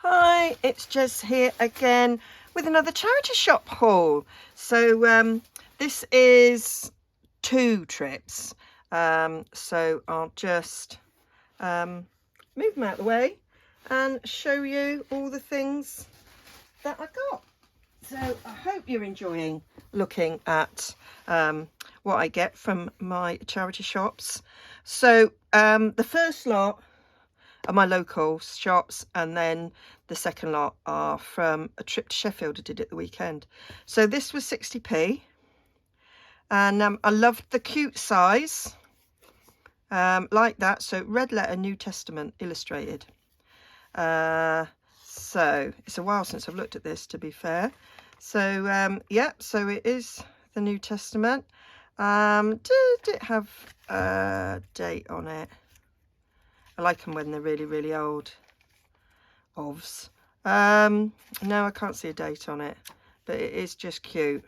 Hi, it's Jez here again with another charity shop haul. So this is 2 trips. So I'll just move them out of the way and show you all the things that I got. So I hope you're enjoying looking at what I get from my charity shops. So the first lot are my local shops, and then the second lot are from a trip to Sheffield I did at the weekend. So this was 60p, and I loved the cute size, like that. So red letter New Testament illustrated. So it's a while since I've looked at this, to be fair. So yeah, so it is the New Testament. Did it have a date on it? I like them when they're really old. Ovs. No, I can't see a date on it, but it is just cute.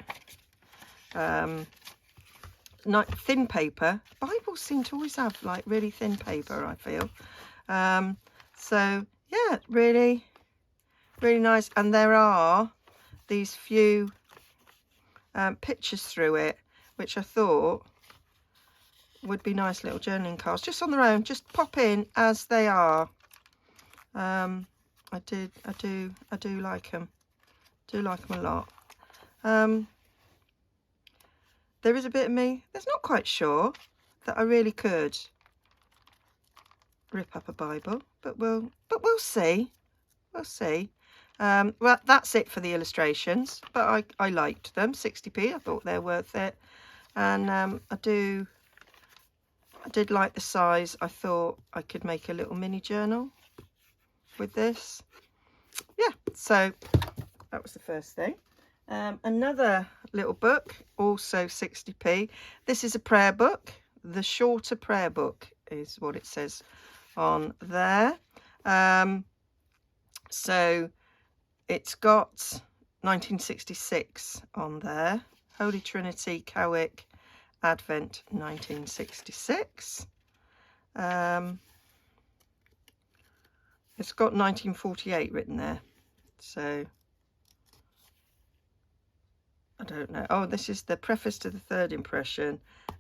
Not thin paper. Bibles seem to always have like really thin paper, I feel. So yeah, really nice. And there are these few pictures through it, which I thought would be nice little journaling cards just on their own, just pop in as they are. I do like them. Do like them a lot. There is a bit of me that's not quite sure that I really could rip up a Bible, but we'll see. We'll see. Well, that's it for the illustrations, but I liked them. 60p. I thought they're worth it, and I did like the size. I thought I could make a little mini journal with this. Yeah, so that was the first thing. Another little book, also 60p. This is a prayer book. The Shorter Prayer Book is what it says on there. So it's got 1966 on there. Holy Trinity, Cowick, Advent 1966. It's got 1948 written there, so I don't know. Oh, this is the preface to the 3rd impression,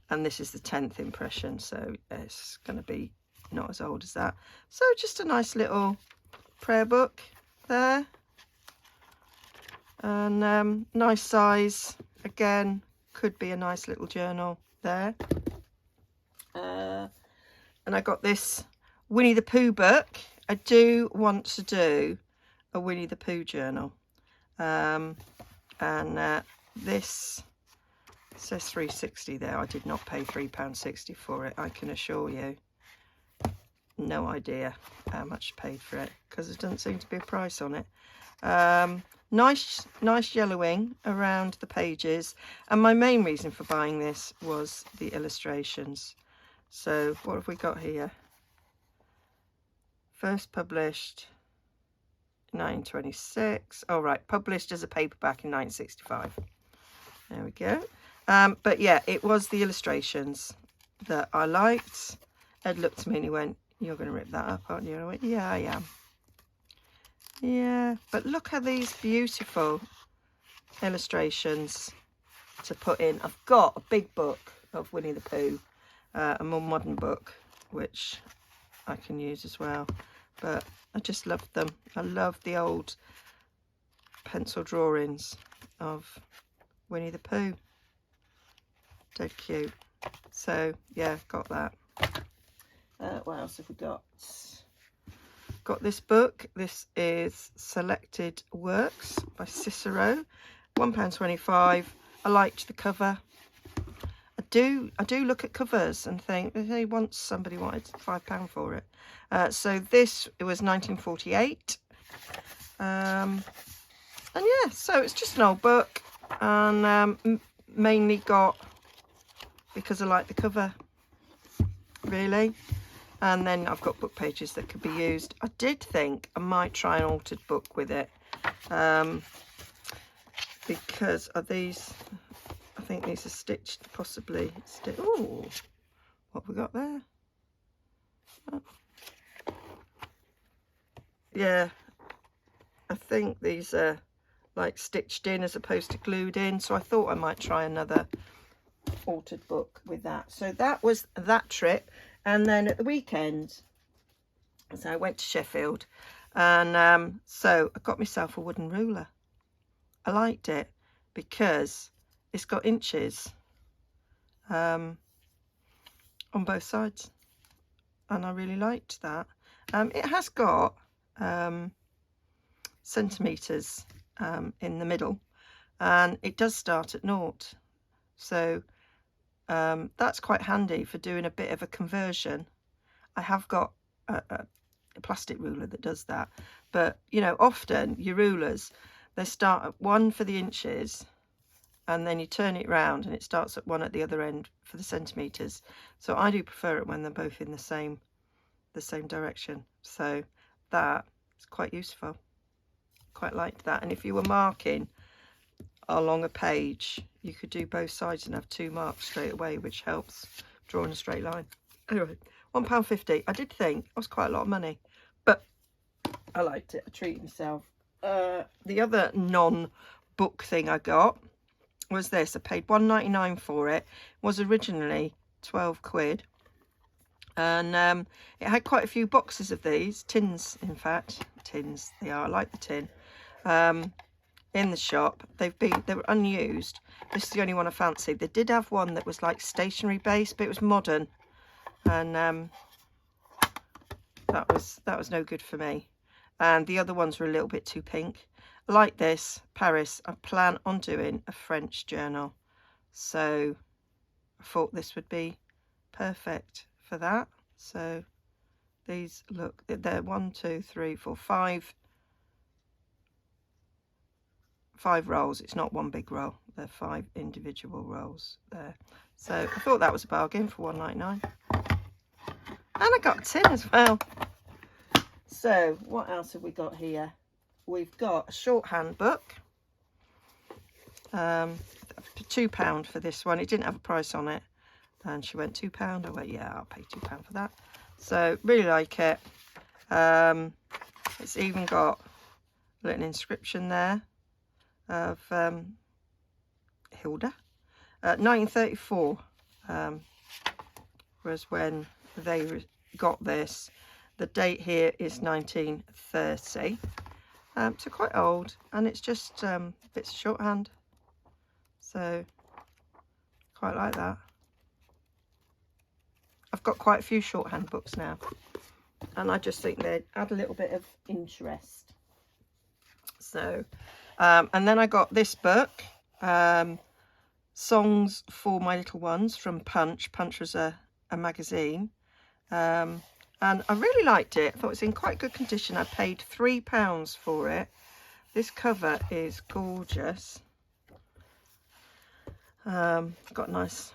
and this is the 10th impression, so it's going to be not as old as that. So just a nice little prayer book there, and nice size. Again, could be a nice little journal there. And I got this Winnie the Pooh book. I do want to do a Winnie the Pooh journal, and this says £3.60 there. I did not pay £3.60 for it, I can assure you. No idea how much I paid for it, because there doesn't seem to be a price on it. Nice yellowing around the pages, and my main reason for buying this was the illustrations. So what have we got here? First published 1926. Oh right, published as a paperback in 1965. There we go. But yeah, it was the illustrations that I liked. Ed looked at me and he went, "You're going to rip that up, aren't you?" And I went, "Yeah, I am." Yeah, but look at these beautiful illustrations to put in. I've got a big book of Winnie the Pooh, a more modern book, which I can use as well. But I just love them. I love the old pencil drawings of Winnie the Pooh. Dead cute. So yeah, got that. What else have we got? Got this book. This is Selected Works by Cicero, £1.25. I liked the cover. I do look at covers and think, hey, once somebody wanted £5 for it. So this, it was 1948. And yeah, so it's just an old book, and mainly got because I like the cover, really. And then I've got book pages that could be used. I did think I might try an altered book with it, because of these, I think these are stitched, possibly. Oh, what have we got there? Oh. Yeah, I think these are like stitched in as opposed to glued in, so I thought I might try another altered book with that. So that was that trip. And then at the weekend, so I went to Sheffield, and so I got myself a wooden ruler. I liked it because it's got inches on both sides, and I really liked that. It has got centimetres in the middle, and it does start at 0, so that's quite handy for doing a bit of a conversion. I have got a plastic ruler that does that, but you know, often your rulers, they start at 1 for the inches, and then you turn it round and it starts at 1 at the other end for the centimetres. So I do prefer it when they're both in the same direction. So that is quite useful. Quite liked that. And if you were marking along a page, you could do both sides and have 2 marks straight away, which helps drawing a straight line. Anyway, £1.50. I did think it was quite a lot of money, but I liked it. I treated myself. The other non-book thing I got was this. I paid £1.99 for it. It was originally 12 quid, and it had quite a few boxes of these tins. In fact, tins they are. I like the tin. In the shop, they were unused. This is the only one I fancied. They did have one that was like stationery based, but it was modern, and that was no good for me. And the other ones were a little bit too pink. Like this, Paris, I plan on doing a French journal, so I thought this would be perfect for that. So these, look, they're 1, 2, 3, 4, 5 rolls. It's not one big roll, they're 5 individual rolls there. So I thought that was a bargain for £1.99, and I got a tin as well. So what else have we got here? We've got a shorthand book, £2 for this one. It didn't have a price on it, and she went £2. I went, yeah, I'll pay £2 for that. So really like it. It's even got a little inscription there of Hilda. 1934 was when they got this. The date here is 1930. So quite old, and it's just bits of shorthand, so quite like that. I've got quite a few shorthand books now, and I just think they'd add a little bit of interest. So and then I got this book, Songs for My Little Ones, from Punch. Punch was a magazine, and I really liked it. I thought it was in quite good condition. I paid £3 for it. This cover is gorgeous. Got nice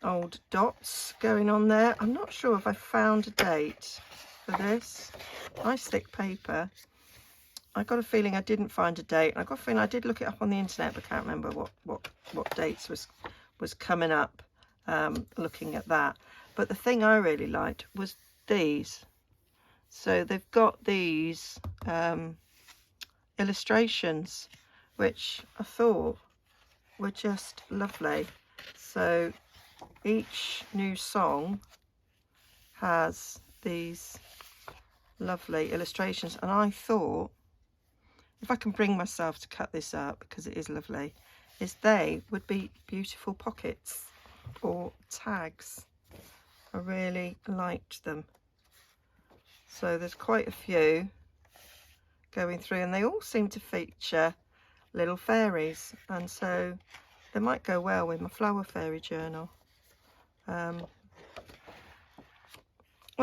old dots going on there. I'm not sure if I found a date for this. Nice thick paper. I got a feeling I didn't find a date. I got a feeling I did look it up on the internet, but I can't remember what dates was coming up looking at that. But the thing I really liked was these. So they've got these illustrations, which I thought were just lovely. So each new song has these lovely illustrations, and I thought, if I can bring myself to cut this up, because it is lovely, is they would be beautiful pockets or tags. I really liked them. So there's quite a few going through, and they all seem to feature little fairies, and so they might go well with my flower fairy journal. Well,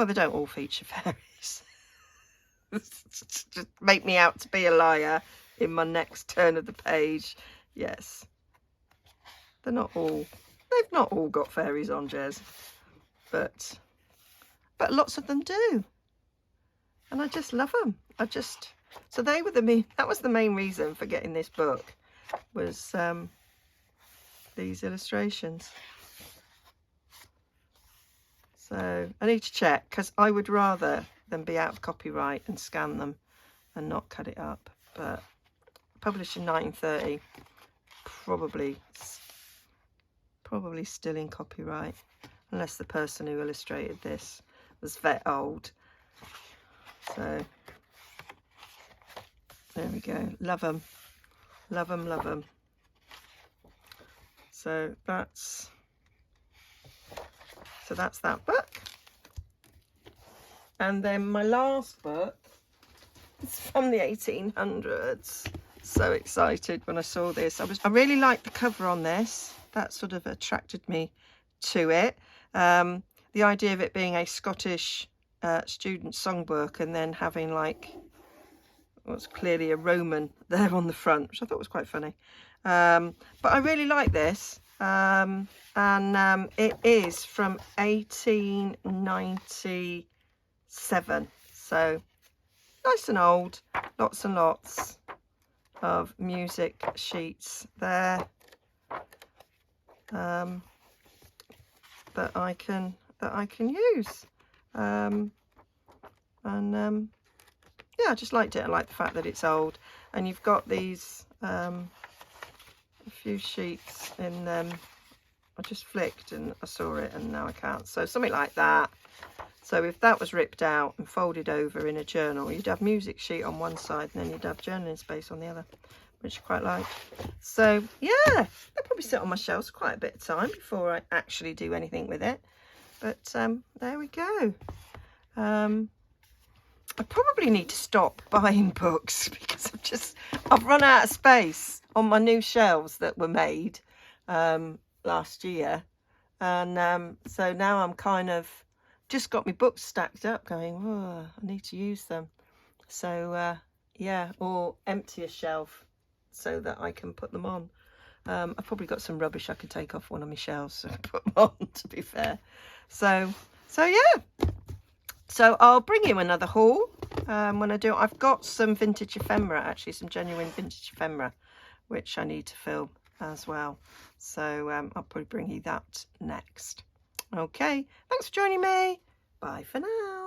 they don't all feature fairies. Just make me out to be a liar in my next turn of the page. Yes, they've not all got fairies on, Jez, but lots of them do, and I just love them. So they were that was the main reason for getting this book, was these illustrations. So I need to check, because I would rather them be out of copyright and scan them and not cut it up. But published in 1930, probably still in copyright, unless the person who illustrated this was vet old. So there we go. Love them, love them, love them. So that's that book. And then my last book is from the 1800s. So excited when I saw this. I really liked the cover on this. That sort of attracted me to it. The idea of it being a Scottish student songbook, and then having like what's clearly a Roman there on the front, which I thought was quite funny. But I really like this. And it is from 1897. So nice and old. Lots and lots of music sheets there. That I can use, yeah, I just liked it. I like the fact that it's old, and you've got these a few sheets in them. I just flicked and I saw it, and now I can't. So something like that. So if that was ripped out and folded over in a journal, you'd have music sheet on one side, and then you'd have journaling space on the other, which I quite like. So yeah, they'll probably sit on my shelves quite a bit of time before I actually do anything with it. But there we go. I probably need to stop buying books because I've run out of space on my new shelves that were made last year. And so now I'm kind of just got my books stacked up going, oh, I need to use them. So yeah, or empty a shelf so that I can put them on. I've probably got some rubbish I can take off one of my shelves and put them on, to be fair. So yeah. So I'll bring you another haul when I do. I've got some vintage ephemera, actually, some genuine vintage ephemera, which I need to film as well. So I'll probably bring you that next. Okay, thanks for joining me. Bye for now.